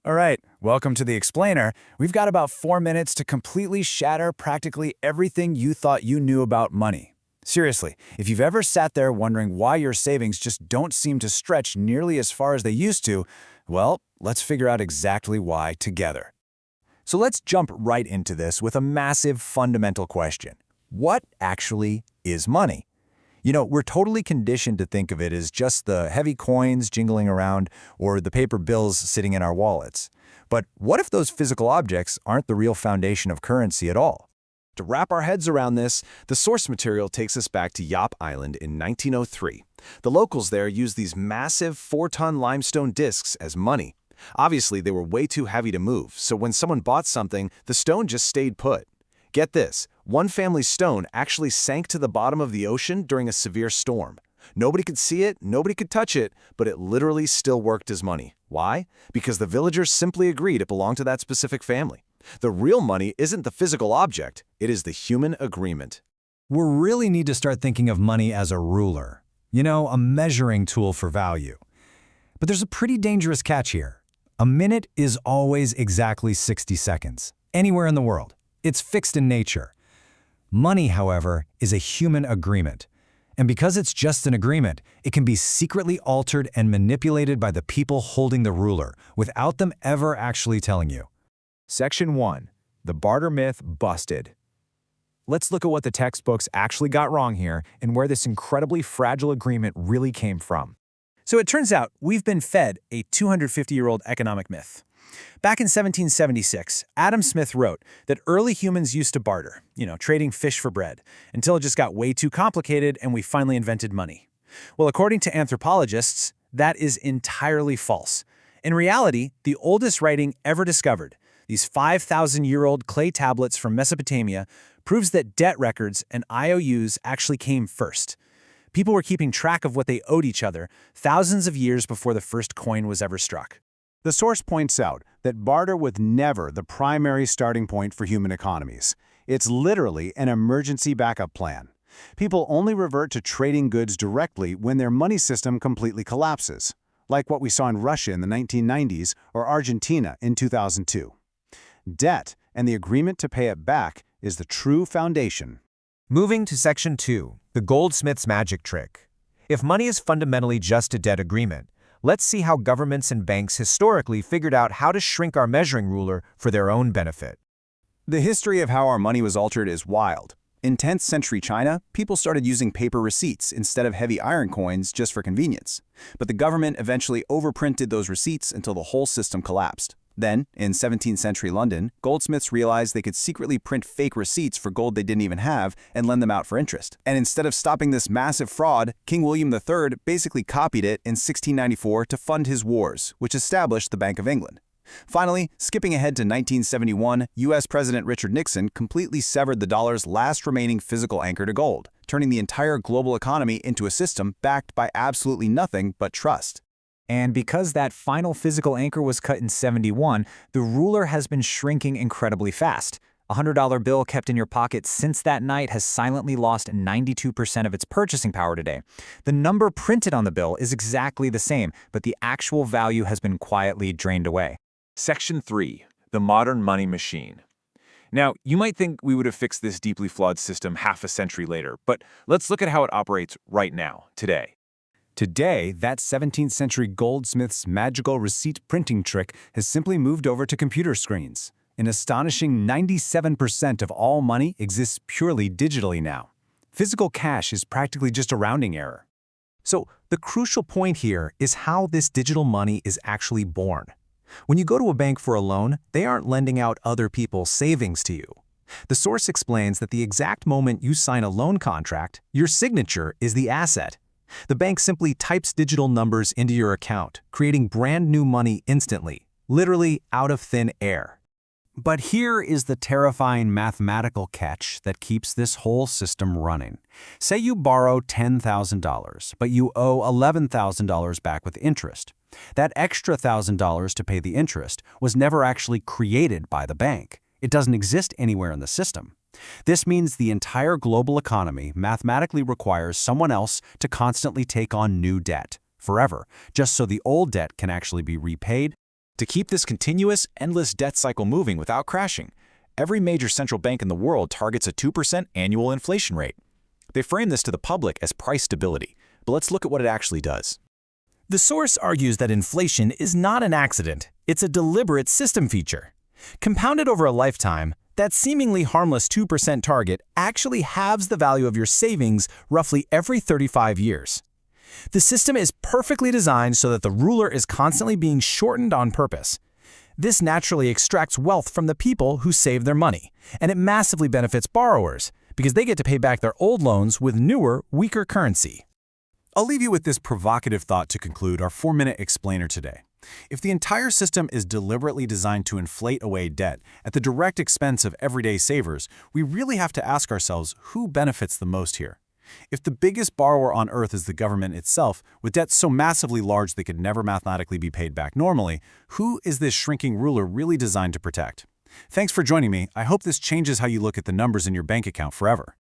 All right, welcome to the Explainer. We've got about 4 minutes to completely shatter practically everything you thought you knew about money. Seriously, if you've ever sat there wondering why your savings just don't seem to stretch nearly as far as they used to, well, let's figure out exactly why together. So let's jump right into this with a massive fundamental question. What actually is money? We're totally conditioned to think of it as just the heavy coins jingling around or the paper bills sitting in our wallets. But what if those physical objects aren't the real foundation of currency at all? To wrap our heads around this, the source material takes us back to Yap Island in 1903. The locals there used these massive 4-ton limestone discs as money. Obviously, they were way too heavy to move, so when someone bought something, the stone just stayed put. Get this, one family's stone actually sank to the bottom of the ocean during a severe storm. Nobody could see it, nobody could touch it, but it literally still worked as money. Why? Because the villagers simply agreed it belonged to that specific family. The real money isn't the physical object, it is the human agreement. We really need to start thinking of money as a ruler. A measuring tool for value. But there's a pretty dangerous catch here. A minute is always exactly 60 seconds, anywhere in the world. It's fixed in nature. Money, however, is a human agreement. And because it's just an agreement, it can be secretly altered and manipulated by the people holding the ruler, without them ever actually telling you. Section 1. The barter myth busted. Let's look at what the textbooks actually got wrong here and where this incredibly fragile agreement really came from. So it turns out we've been fed a 250-year-old economic myth. Back in 1776, Adam Smith wrote that early humans used to barter, trading fish for bread, until it just got way too complicated and we finally invented money. Well, according to anthropologists, that is entirely false. In reality, the oldest writing ever discovered, these 5,000-year-old clay tablets from Mesopotamia, proves that debt records and IOUs actually came first. People were keeping track of what they owed each other thousands of years before the first coin was ever struck. The source points out that barter was never the primary starting point for human economies. It's literally an emergency backup plan. People only revert to trading goods directly when their money system completely collapses, like what we saw in Russia in the 1990s or Argentina in 2002. Debt and the agreement to pay it back is the true foundation. Moving to Section 2, the Goldsmiths magic trick. If money is fundamentally just a debt agreement, let's see how governments and banks historically figured out how to shrink our measuring ruler for their own benefit. The history of how our money was altered is wild. In 10th century China, people started using paper receipts instead of heavy iron coins just for convenience. But the government eventually overprinted those receipts until the whole system collapsed. Then, in 17th century London, goldsmiths realized they could secretly print fake receipts for gold they didn't even have and lend them out for interest. And instead of stopping this massive fraud, King William III basically copied it in 1694 to fund his wars, which established the Bank of England. Finally, skipping ahead to 1971, U.S. President Richard Nixon completely severed the dollar's last remaining physical anchor to gold, turning the entire global economy into a system backed by absolutely nothing but trust. And because that final physical anchor was cut in 71, the ruler has been shrinking incredibly fast. A $100 bill kept in your pocket since that night has silently lost 92% of its purchasing power today. The number printed on the bill is exactly the same, but the actual value has been quietly drained away. Section 3. The modern money machine. Now, you might think we would have fixed this deeply flawed system half a century later, but let's look at how it operates right now, today. Today, that 17th century goldsmith's magical receipt printing trick has simply moved over to computer screens. An astonishing 97% of all money exists purely digitally now. Physical cash is practically just a rounding error. So the crucial point here is how this digital money is actually born. When you go to a bank for a loan, they aren't lending out other people's savings to you. The source explains that the exact moment you sign a loan contract, your signature is the asset. The bank simply types digital numbers into your account, creating brand new money instantly, literally out of thin air. But here is the terrifying mathematical catch that keeps this whole system running. Say you borrow $10,000, but you owe $11,000 back with interest. That extra $1,000 to pay the interest was never actually created by the bank. It doesn't exist anywhere in the system. This means the entire global economy mathematically requires someone else to constantly take on new debt, forever, just so the old debt can actually be repaid. To keep this continuous, endless debt cycle moving without crashing, every major central bank in the world targets a 2% annual inflation rate. They frame this to the public as price stability, but let's look at what it actually does. The source argues that inflation is not an accident, it's a deliberate system feature. Compounded over a lifetime, that seemingly harmless 2% target actually halves the value of your savings roughly every 35 years. The system is perfectly designed so that the ruler is constantly being shortened on purpose. This naturally extracts wealth from the people who save their money, and it massively benefits borrowers because they get to pay back their old loans with newer, weaker currency. I'll leave you with this provocative thought to conclude our 4-minute explainer today. If the entire system is deliberately designed to inflate away debt at the direct expense of everyday savers, we really have to ask ourselves who benefits the most here. If the biggest borrower on Earth is the government itself, with debts so massively large they could never mathematically be paid back normally, who is this shrinking ruler really designed to protect? Thanks for joining me. I hope this changes how you look at the numbers in your bank account forever.